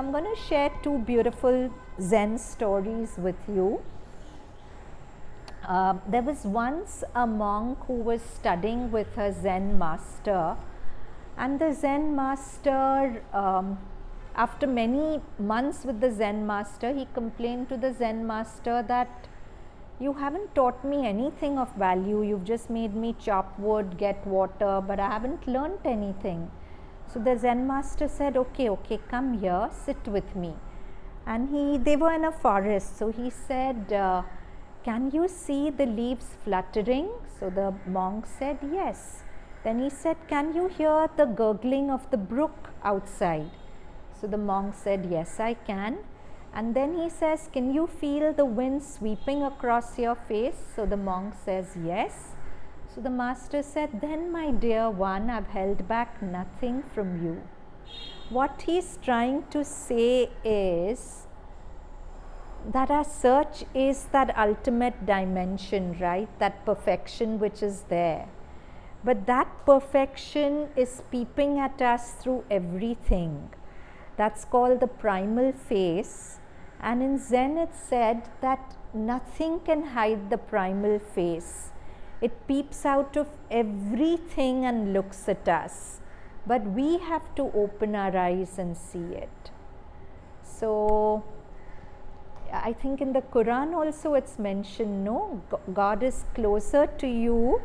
I'm going to share two beautiful Zen stories with you. There was once a monk who was studying with a Zen master, and the Zen master, after many months with the Zen master, he complained to the Zen master that you haven't taught me anything of value. You've just made me chop wood, get water, but I haven't learnt anything. So the Zen master said, okay, come here, sit with me. And they were in a forest. So he said, can you see the leaves fluttering? So the monk said, yes. Then he said, can you hear the gurgling of the brook outside? So the monk said, yes, I can. And then he says, can you feel the wind sweeping across your face? So the monk says, yes. So the master said, then my dear one, I've held back nothing from you. What he's trying to say is that our search is that ultimate dimension, right? That perfection which is there. But that perfection is peeping at us through everything. That's called the primal face. And in Zen it's said that nothing can hide the primal face. It peeps out of everything and looks at us. But we have to open our eyes and see it. So I think in the Quran also it's mentioned, no? God is closer to you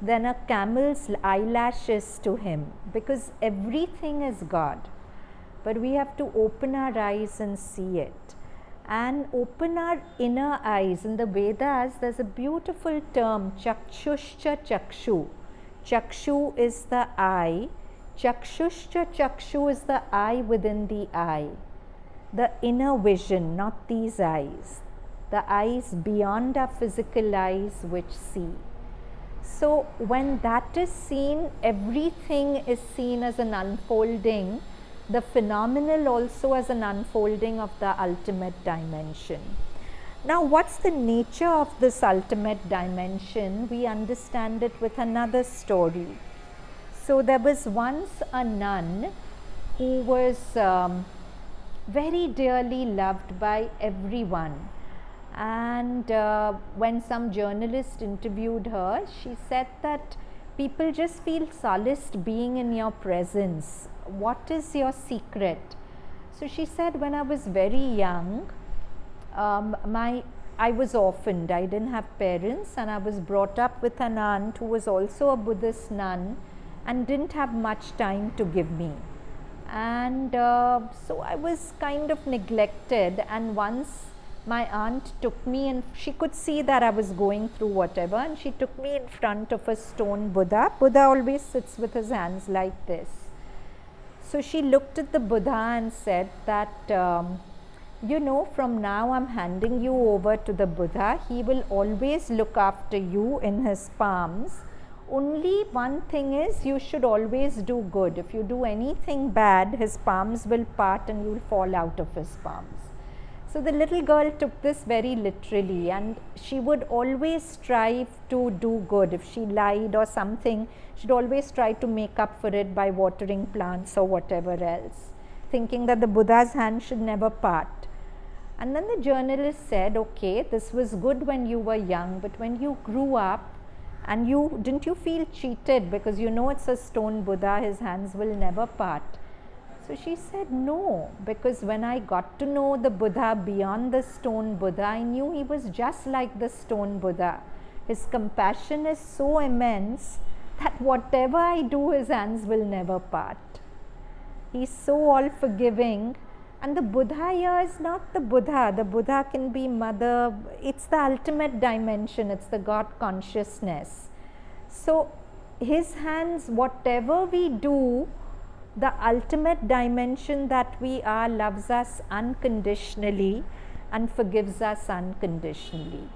than a camel's eyelash is to him, because everything is God. But we have to open our eyes and see it. And open our inner eyes. In the Vedas, there's a beautiful term, chakshuscha chakshu. Chakshu is the eye. Chakshuscha chakshu is the eye within the eye. The inner vision, not these eyes. The eyes beyond our physical eyes which see. So when that is seen, everything is seen as an unfolding. The phenomenal also as an unfolding of the ultimate dimension. Now, what's the nature of this ultimate dimension? We understand it with another story. So there was once a nun who was very dearly loved by everyone. And when some journalist interviewed her, she said that people just feel solaced being in your presence. What is your secret? So she said, when I was very young, I was orphaned. I didn't have parents, and I was brought up with an aunt who was also a Buddhist nun and didn't have much time to give me. And so I was kind of neglected, and once my aunt took me, and she could see that I was going through whatever, and she took me in front of a stone Buddha. Buddha always sits with his hands like this. So she looked at the Buddha and said that, you know, from now I'm handing you over to the Buddha. He will always look after you in his palms. Only one thing is, you should always do good. If you do anything bad, his palms will part and you will fall out of his palms. So the little girl took this very literally, and she would always strive to do good. If she lied or something, she'd always try to make up for it by watering plants or whatever else, thinking that the Buddha's hand should never part. And then the journalist said, okay, this was good when you were young, but when you grew up, and didn't you feel cheated because you know it's a stone Buddha, his hands will never part? So she said, no, because when I got to know the Buddha beyond the stone Buddha, I knew he was just like the stone Buddha. His compassion is so immense that whatever I do, his hands will never part. He's so all-forgiving. And the Buddha here is not the Buddha. The Buddha can be mother. It's the ultimate dimension. It's the God consciousness. So his hands, whatever we do, the ultimate dimension that we are loves us unconditionally and forgives us unconditionally.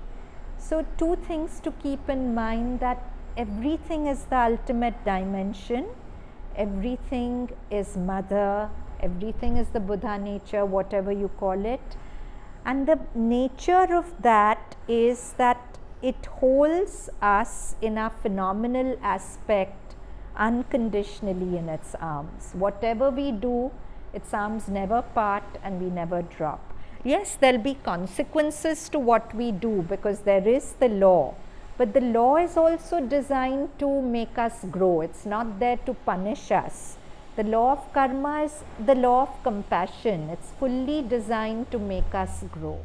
So two things to keep in mind, that everything is the ultimate dimension, everything is mother, everything is the Buddha nature, whatever you call it. And the nature of that is that it holds us in our phenomenal aspect unconditionally in its arms. Whatever we do its arms never part and we never drop. Yes, there will be consequences to what we do because there is the law, but the law is also designed to make us grow. It's not there to punish us. The law of karma is the law of compassion. It's fully designed to make us grow.